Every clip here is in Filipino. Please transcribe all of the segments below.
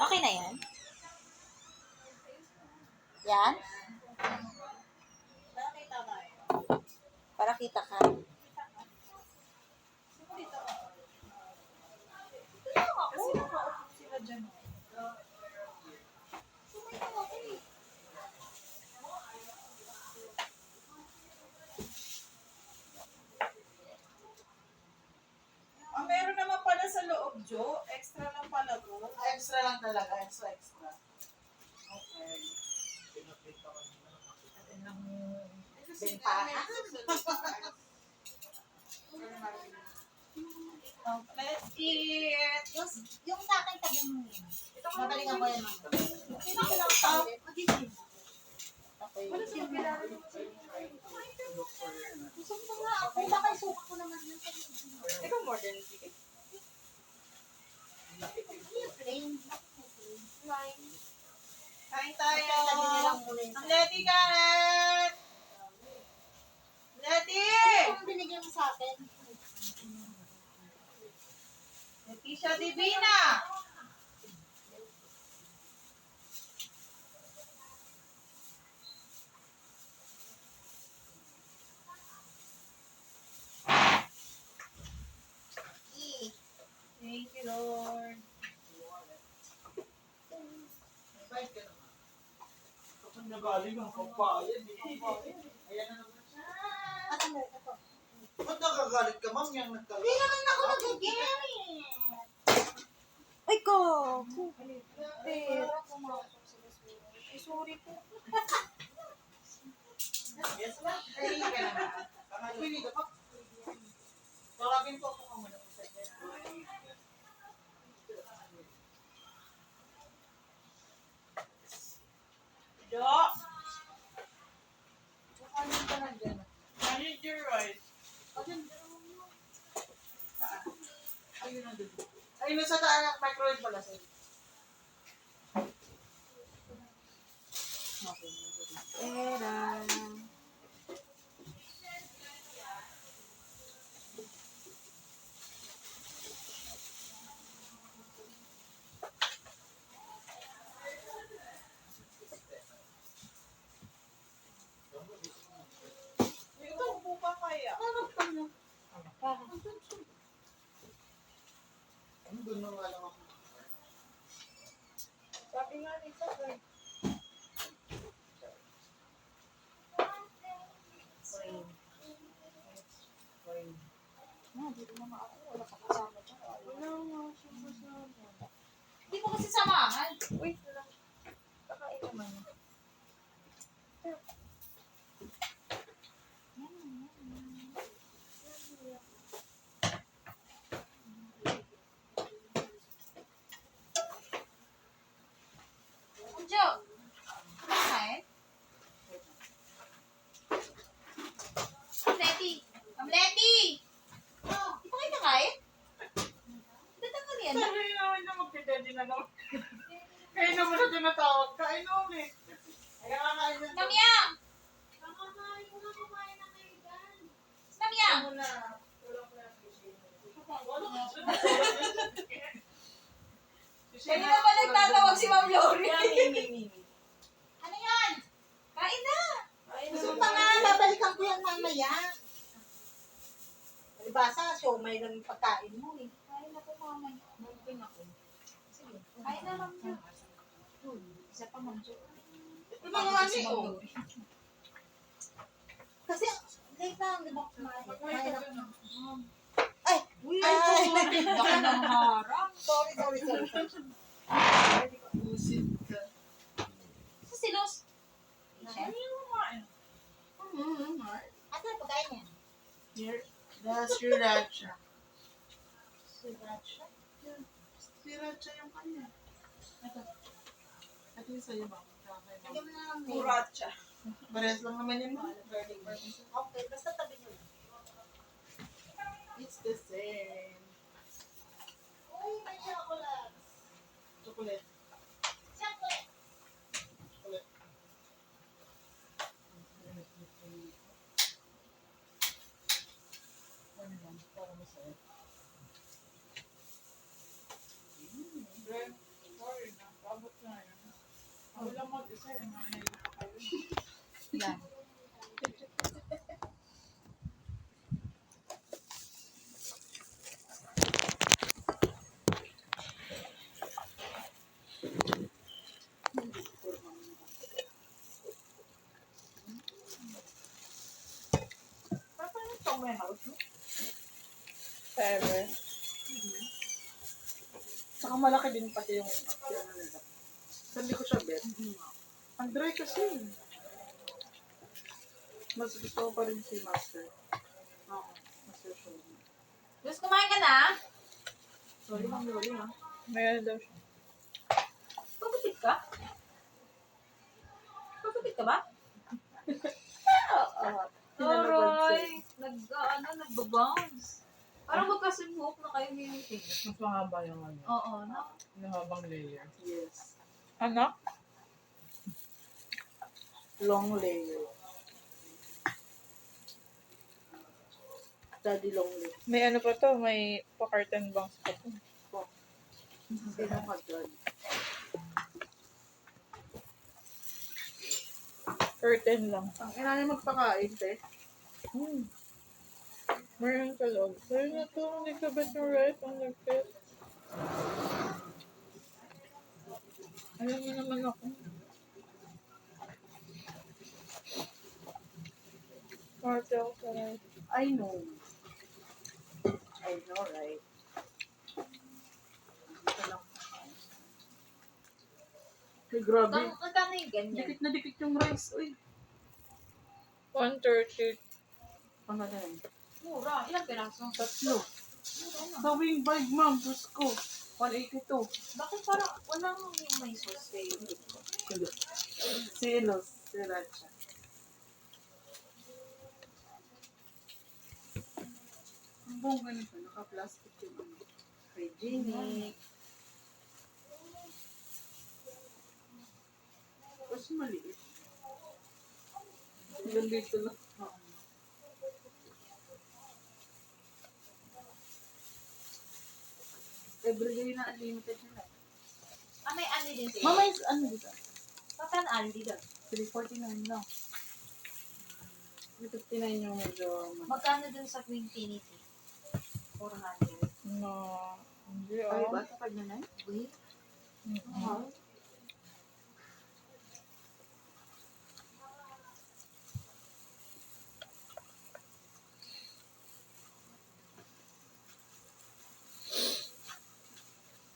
Okay na yan? Yan? Para kita ka. Kasi nakaupo sila dyan. Ang meron naman pala sa loob, Jo. Extra lang pala to. Extra lang talaga. Extra. Okay. Atin lang Bentahan. Let's eat. Yung sa akin, tabi mo yun. Babalikan ko yan. Ito ko lang tao. Okay. Wala siya pinari. Gusto ko nga ako. Baka isuka ko naman yun. Ikaw more than chicken. Plain. Kain tayo. Tabi niya lang muna yun. Ang Letty Garrett! Letty! Ang binigyan mo sa akin. Leticia Divina! Thank you, Lord. Invite ka naman. Kapag nagaling ang kapayan, ayan na naman siya. At ano, ito. Ba't nakagalit ka, ma'am? Yung Hindi nagkaroon. naman ako nag-get. Ay ko. Pero, ay, sorry po. Yes, ma'am. Pili ka naman. Pili ka pa. Tawagin po ako muna. Jo! Ano ka nandiyan? I need your rice. Ayun na dito. Ayun na sa taas, microwave pala sa'yo. Pera. Ito, upo ka kaya. Ano doon na nga lang ako? Sabi nga nito, eh. Dito naman ako. Wala ka kasama dyan. Wala nga siya kasama. Hindi mo kasi samahan. Wait lang. Kakain naman. Jo, kumain? Letty! Letty! Oh, di pa kayo nakain? Datangal yan. Sabi naman niya magpidedi na naman. Kaya naman na tinatawag. Kain na ulit. Kaya kakain na. Namyang! Namyang! Ano na? Tulong ko na. Kanina pa nagtatawag si Ma'am Lori. Mimi. Ano yan? Kain na! Kain Gusto na pa nga, babalikan ko yan mamaya. Palibasa, siomay lang yung pagkain mo eh. Kain na po mamaya. Mungkin ako. Sige, kain na Ma'am Jo. Isa pa Ma'am Jo. Ito na nga ni, oh. Kasi, late na, di ba kumain? Kain na. Ay! Ay! Baka nang harang. Sorry. Busit ka. Sa silos. Ano yung kumain? Ate, pagkain niya. Here, that's sriracha. Sriracha. Sriracha yung kanya. Ito yung sa'yo, ma'am. Lagyan mo na lang name. Sriracha. Parehas lang naman yun, ma'am. Okay, basta tabi niyo. It's the same. Uy, may chocolate. Chocolate. Chocolate. Chocolate. Ano yan? Para masaya. Sorry na. isa, yung mga nila pa kayo. Yan. Paano ito may house, no? Forever. Saka malaki din pati yung aksyon nila. Sabi ko siya, Bet. Ang dry kasi. Mas gusto ko pa rin si Master. Oo, Master Show. Diyos, kumain ka na? Sorry, Ma'am Loli, ha? Mayroon daw siya. Pagupit ka? Pagupit ka ba? Oo. Aroy! Nagbabounce. Parang magkasibuhok na kayo ni Yuting. Mas mahaba yung ano. Oo, no? Mahabang layer. Yes. Ano? Long layer. Daddy long layer. May ano pa to, may pa-curtain bangs pa to. Sino ka dyan? Curtain lang. Ang ina niya magpakain, te. Meron sa loob. Pero na to, hindi ka ba yung rice ang nag-fit? Alam mo naman ako. Marte ako sa rice. I know. I know, right? Dito lang. Ay, grabe. Magkano yung ganyan? Dikit na dikit yung rice. Uy. 130. Ano na yan? Mura. Ilang piraso? Tatlo. Mura na. Sa wing bag, ma'am. Diyos ko. 182. Bakit parang walang yung may sauce eh? Silos. Sriracha. Ang buong ganito. Naka-plastic yung ano. Hygienic. Tapos maliit. Hanggang dito lang. Oo. Everyday na unlimited nila. Ah, may ano din sa'yo? Mama, is ano dito? Paano ano dito? 349 lang. 359 yung medyo... Magkano dun sa Quinfinity? 400. No. Hindi Ay, ah. ba? Sa kanya na? Wait. Mm-mm.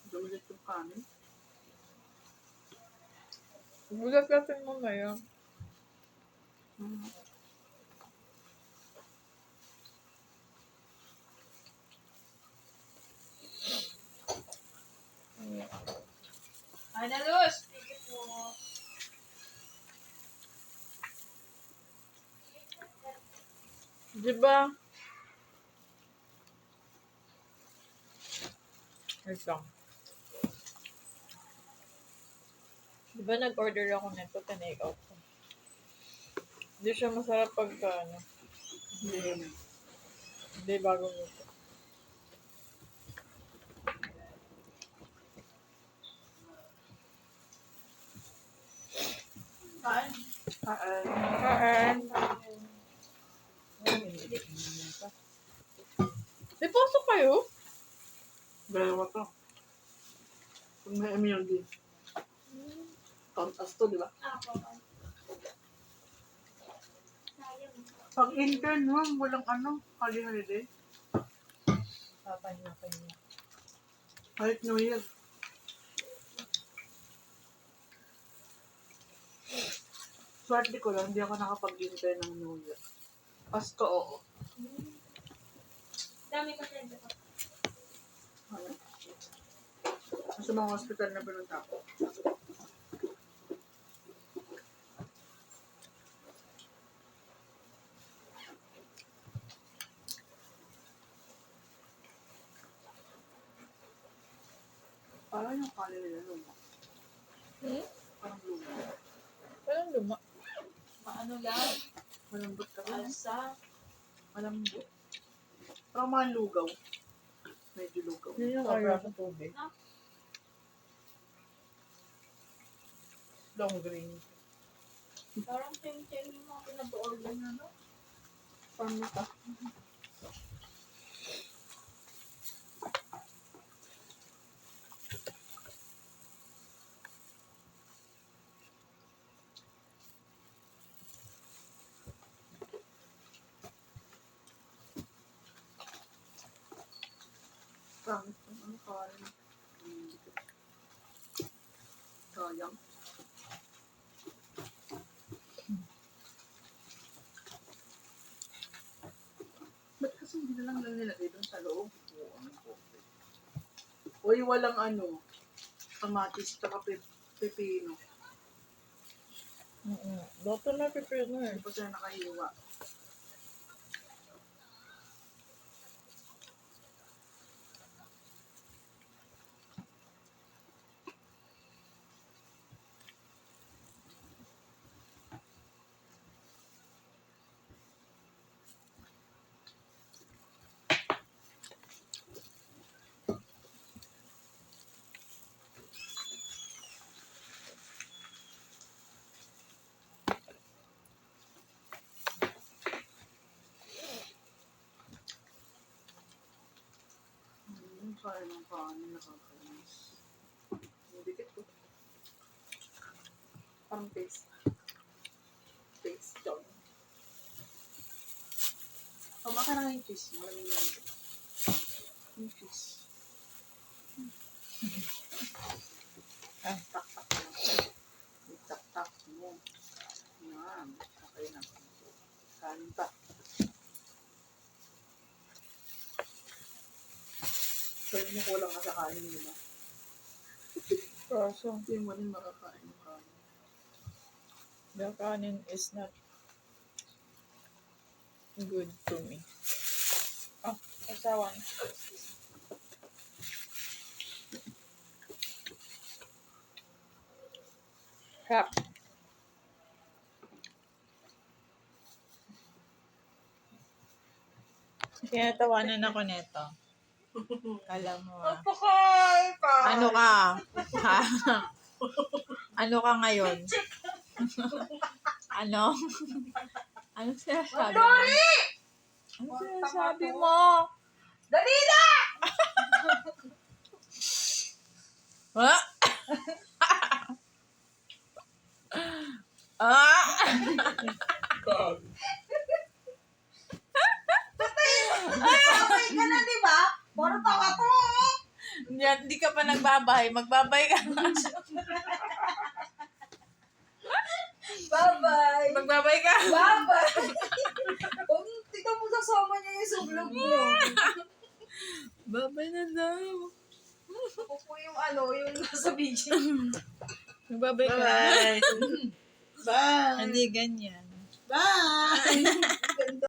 Dulit yung kanin. Bulat natin mamaya. Ay, na Luz! Thank you po. Diba? Wait lang. Diba nag-order ako nito, tinake out ko. Hindi siya masarap pagka ano. Hindi. Hindi bagong luto. Saan? Kaan. Di pasok kayo? Dalawa to. Kung may immunity. Count as to, di ba? Ah, papa. Sayang. Pag intern, ma'am, walang ano, holiday. Papanya. Kahit New Year. Swerte ko lang, hindi ako nakapag-intern ng New Year. Pasko, oo. Dami pa siya dito. Ano? Sa mga hospital na pinunta ko. Parang yung kanin nila luma. Parang luma. Walang luma. Maano lang? Malambot ka ba? Alsa. Malambot. Parang mga lugaw. Medyo lugaw. Yun yung Sobra ayaw. sa tubig. Long green. Parang same-same yung mga pinag-order na, no? Pamita. Pangit yung ano kain. Sayang. Ba't kasi hindi na lang nilagay doon sa loob? Oo, ano po. Uy, walang ano, kamatis tsaka pepino. Dito na pipino eh. Hindi pa sila nakahiwa. Sayang ng kanin, nakakainis. Yung dikit ko. Parang paste. Paste job. Kumaka na nga yung cheese. Malamig yan. Yung cheese. Tak-tak mo. Tak-tak mo. Yan. Okay na. Kanin pa. Pwede mo kulang ka sa kanin, di ba? Kaso, Hindi mo rin makakain ng kanin. the kanin is not good to me. Oh, asawan. Crap. Kinatawanan ako neto. Alam mo ah. Ano ka? Ha? Ano ka ngayon? Ano? Ano sinasabi mo? Ano sinasabi mo? Dali na! Ha? Ah! Sabay ka na, di ba? Puro tawa to. Hindi ka pa nagbabay. Magbabay ka. Bye-bye. Magbabay ka. Bye-bye. Kung tignan mo kasama niya yung sublog niyo. Babay na daw. Ako po yung ano, yung nasa video. Magbabay ka. Bye! Bye! Hindi ganyan. Bye!